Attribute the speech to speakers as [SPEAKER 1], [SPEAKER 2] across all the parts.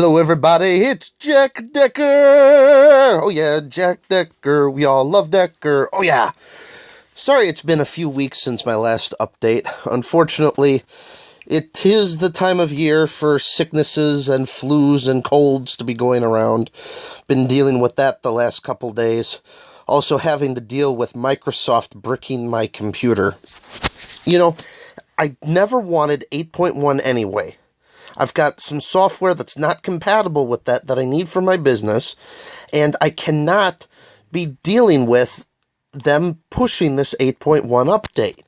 [SPEAKER 1] Hello everybody, it's Jack Decker! Oh yeah, Jack Decker, we all love Decker, oh yeah! Sorry it's been a few weeks since my last update. Unfortunately, it is the time of year for sicknesses and flus and colds to be going around. Been dealing with that the last couple days. Also having to deal with Microsoft bricking my computer. You know, I never wanted 8.1 anyway. I've got some software that's not compatible with that I need for my business, and I cannot be dealing with them pushing this 8.1 update.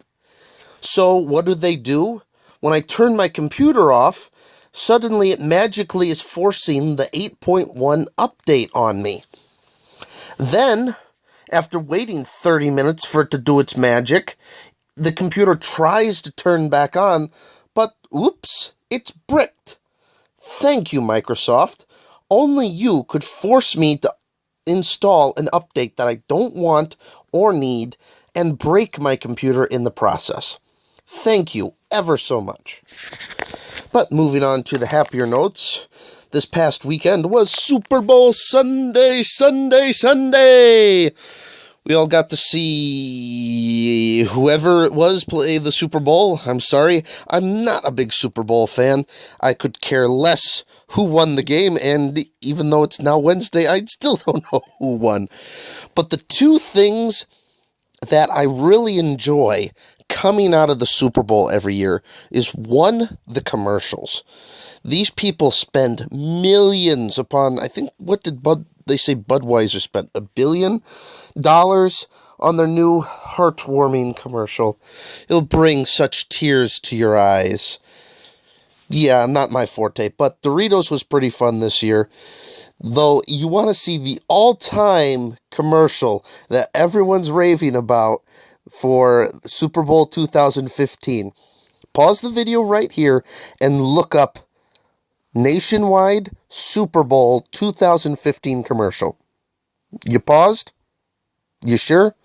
[SPEAKER 1] So what do? When I turn my computer off, suddenly it magically is forcing the 8.1 update on me. Then, after waiting 30 minutes for it to do its magic, the computer tries to turn back on, but oops, it's bricked. Thank you, Microsoft. Only you could force me to install an update that I don't want or need and break my computer in the process. Thank you ever so much. But moving on to the happier notes, this past weekend was Super Bowl Sunday! We all got to see whoever it was play the Super Bowl. I'm sorry, I'm not a big Super Bowl fan. I could care less who won the game, and even though it's now Wednesday, I still don't know who won. But the two things that I really enjoy coming out of the Super Bowl every year is, one, the commercials. These people spend millions upon, I think, they say Budweiser spent $1 billion on their new heartwarming commercial. It'll bring such tears to your eyes. Yeah, not my forte, but Doritos was pretty fun this year. Though you want to see the all-time commercial that everyone's raving about for Super Bowl 2015. Pause the video right here and look up Nationwide Super Bowl 2015 commercial. You paused? You sure?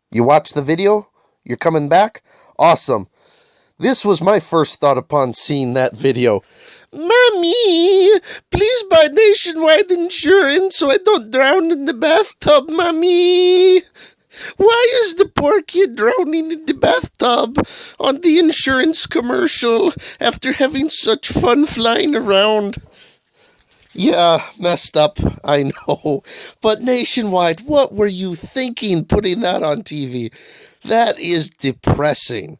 [SPEAKER 1] You watched the video? You're coming back? Awesome. This was my first thought upon seeing that video. Mommy, please buy Nationwide insurance so I don't drown in the bathtub, Mommy. Why is the poor kid drowning in the bathtub on the insurance commercial after having such fun flying around? Yeah, messed up, I know. But Nationwide, what were you thinking putting that on TV? That is depressing.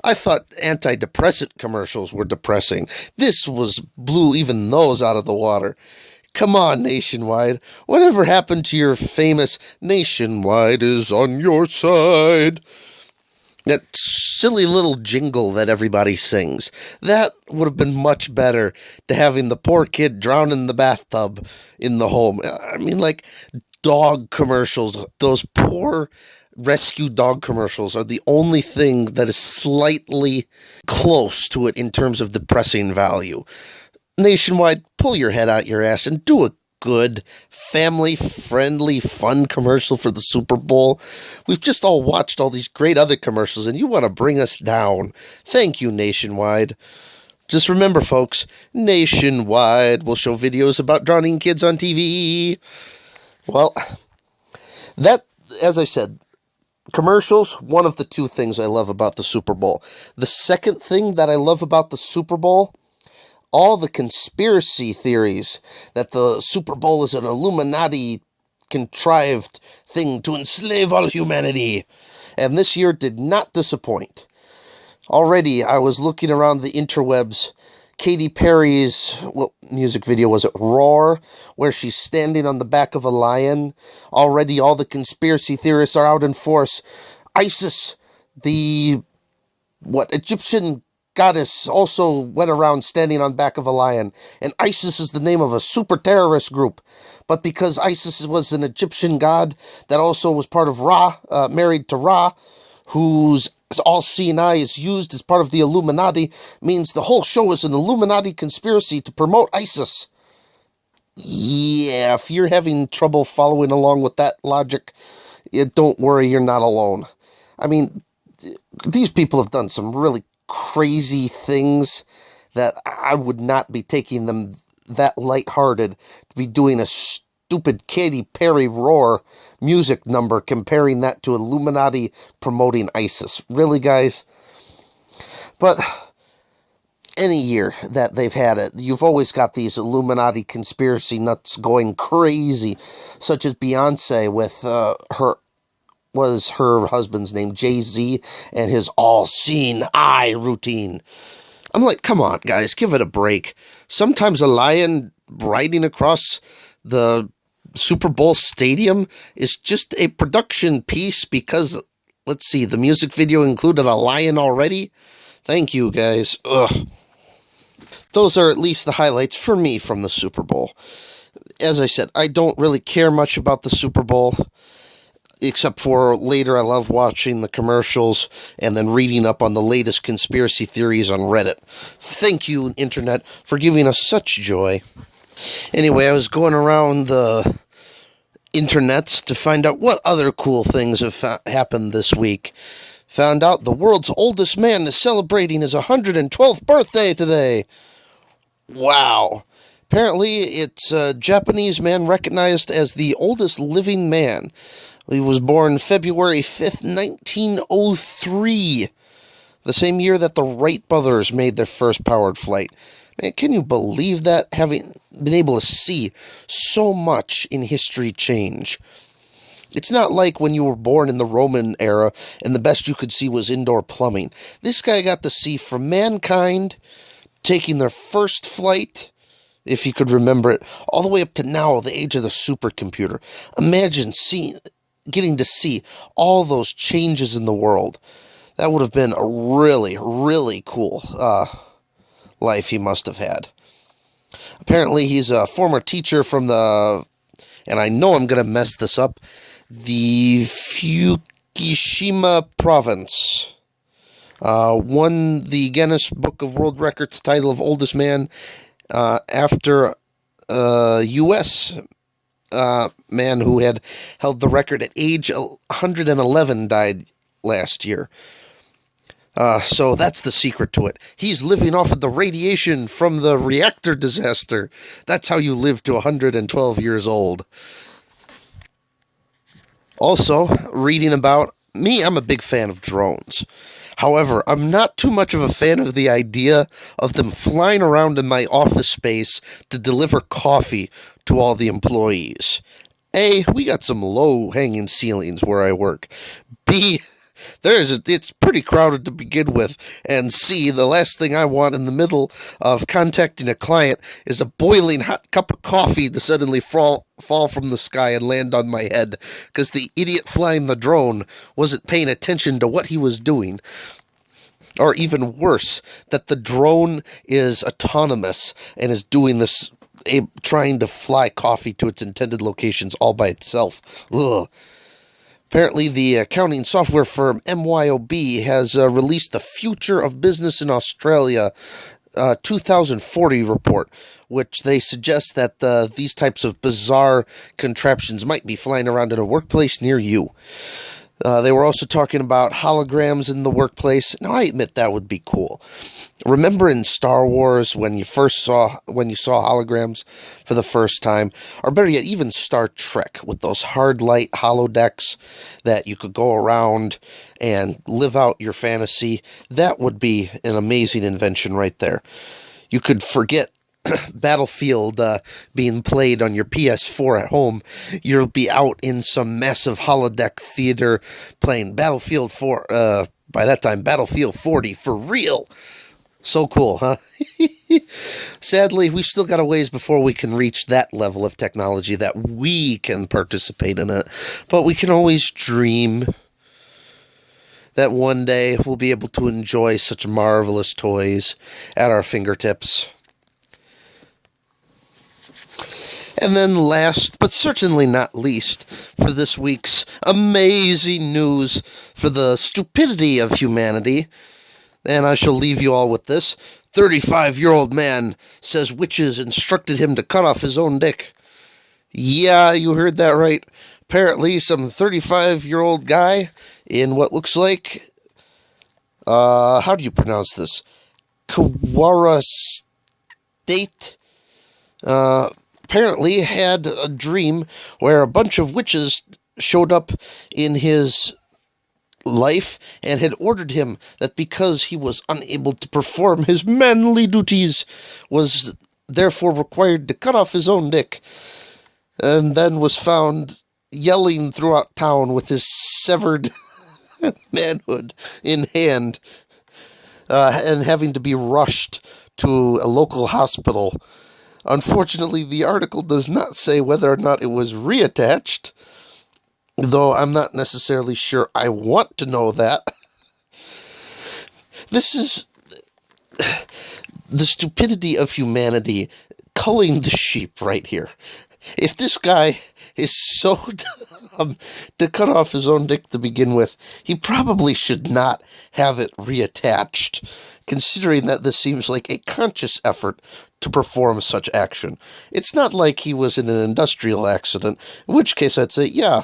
[SPEAKER 1] I thought antidepressant commercials were depressing. This blew even those out of the water. Come on, Nationwide. Whatever happened to your famous Nationwide is on your side? That silly little jingle that everybody sings. That would have been much better to having the poor kid drown in the bathtub in the home. I mean, like dog commercials. Those poor rescue dog commercials are the only thing that is slightly close to it in terms of depressing value. Nationwide, pull your head out your ass and do a good, family-friendly, fun commercial for the Super Bowl. We've just all watched all these great other commercials, and you want to bring us down. Thank you, Nationwide. Just remember, folks, Nationwide will show videos about drowning kids on TV. Well, that, as I said, commercials, one of the two things I love about the Super Bowl. The second thing that I love about the Super Bowl, all the conspiracy theories that the Super Bowl is an Illuminati contrived thing to enslave all humanity. And this year did not disappoint. Already, I was looking around the interwebs. Katy Perry's, what music video was it? Roar, where she's standing on the back of a lion. Already, all the conspiracy theorists are out in force. ISIS, the Egyptian goddess, also went around standing on back of a lion. And ISIS is the name of a super terrorist group. But because ISIS was an Egyptian god that also was part of Ra, married to Ra, whose all-seeing eye is used as part of the Illuminati, means the whole show is an Illuminati conspiracy to promote ISIS. Yeah, if you're having trouble following along with that logic, don't worry, you're not alone. I mean, these people have done some really crazy things that I would not be taking them that lighthearted to be doing a stupid Katy Perry Roar music number, comparing that to Illuminati promoting ISIS. Really, guys? But any year that they've had it, you've always got these Illuminati conspiracy nuts going crazy, such as Beyonce with her husband's name, Jay-Z, and his all-seeing eye routine. I'm like, come on, guys, give it a break. Sometimes a lion riding across the Super Bowl stadium is just a production piece because, let's see, the music video included a lion already? Thank you, guys. Ugh. Those are at least the highlights for me from the Super Bowl. As I said, I don't really care much about the Super Bowl, except for later I love watching the commercials and then reading up on the latest conspiracy theories on Reddit. Thank you, Internet, for giving us such joy. Anyway, I was going around the internets to find out what other cool things have happened this week. Found out the world's oldest man is celebrating his 112th birthday today. Wow. Apparently, it's a Japanese man recognized as the oldest living man. He was born February 5th, 1903, the same year that the Wright brothers made their first powered flight. Man, can you believe that? Having been able to see so much in history change. It's not like when you were born in the Roman era and the best you could see was indoor plumbing. This guy got to see from mankind taking their first flight, if he could remember it, all the way up to now, the age of the supercomputer. Imagine getting to see all those changes in the world. That would have been a really, really cool life he must have had. Apparently, he's a former teacher from and I know I'm going to mess this up, the Fukushima province. Won the Guinness Book of World Records title of oldest man after a U.S. Man who had held the record at age 111 died last year. So that's the secret to it. He's living off of the radiation from the reactor disaster. That's how you live to 112 years old. Also, reading about me, I'm a big fan of drones. However, I'm not too much of a fan of the idea of them flying around in my office space to deliver coffee to all the employees. A, we got some low-hanging ceilings where I work. B, it's pretty crowded to begin with. And C, the last thing I want in the middle of contacting a client is a boiling hot cup of coffee to suddenly fall from the sky and land on my head because the idiot flying the drone wasn't paying attention to what he was doing. Or even worse, that the drone is autonomous and is doing this, trying to fly coffee to its intended locations all by itself. Ugh. Apparently, the accounting software firm MYOB has released the Future of Business in Australia 2040 report, which they suggest that these types of bizarre contraptions might be flying around in a workplace near you. They were also talking about holograms in the workplace. Now, I admit that would be cool. Remember in Star Wars when you saw holograms for the first time, or better yet, even Star Trek with those hard light holodecks that you could go around and live out your fantasy? That would be an amazing invention right there. You could forget Battlefield being played on your PS4 at home. You'll be out in some massive holodeck theater playing Battlefield 4, by that time, Battlefield 40 for real. So cool, huh? Sadly, we've still got a ways before we can reach that level of technology that we can participate in it. But we can always dream that one day we'll be able to enjoy such marvelous toys at our fingertips. And then last, but certainly not least, for this week's amazing news for the stupidity of humanity, and I shall leave you all with this. 35-year-old man says witches instructed him to cut off his own dick. Yeah, you heard that right. Apparently, some 35-year-old guy in what looks like, how do you pronounce this? Kawara State? apparently had a dream where a bunch of witches showed up in his life and had ordered him that because he was unable to perform his manly duties, was therefore required to cut off his own dick, and then was found yelling throughout town with his severed manhood in hand, and having to be rushed to a local hospital. Unfortunately, the article does not say whether or not it was reattached, though I'm not necessarily sure I want to know that. This is the stupidity of humanity culling the sheep right here. If this guy is so dumb to cut off his own dick to begin with, he probably should not have it reattached, considering that this seems like a conscious effort to perform such action. It's not like he was in an industrial accident, in which case I'd say, yeah,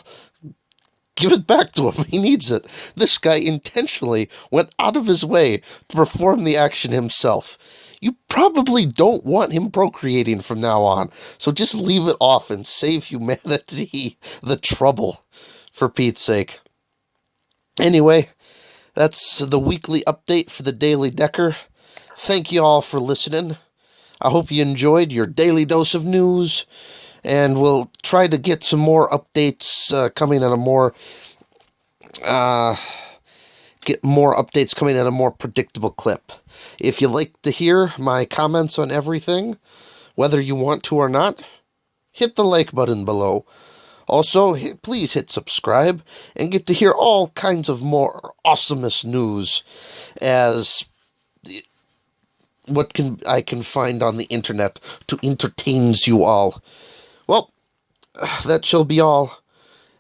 [SPEAKER 1] give it back to him. He needs it. This guy intentionally went out of his way to perform the action himself. You probably don't want him procreating from now on, so just leave it off and save humanity the trouble, for Pete's sake. Anyway, that's the weekly update for the Daily Decker. Thank you all for listening. I hope you enjoyed your daily dose of news, and we'll try to get some more updates coming at a more predictable clip. If you like to hear my comments on everything, whether you want to or not, hit the like button below. Also, please hit subscribe and get to hear all kinds of more awesomest news as I can find on the internet to entertain you all. Well, that shall be all.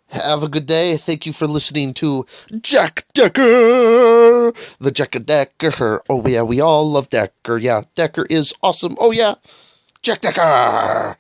[SPEAKER 1] Have a good day. Thank you for listening to Jack Decker, the Jack Decker. Oh yeah, we all love Decker. Yeah, Decker is awesome. Oh yeah, Jack Decker.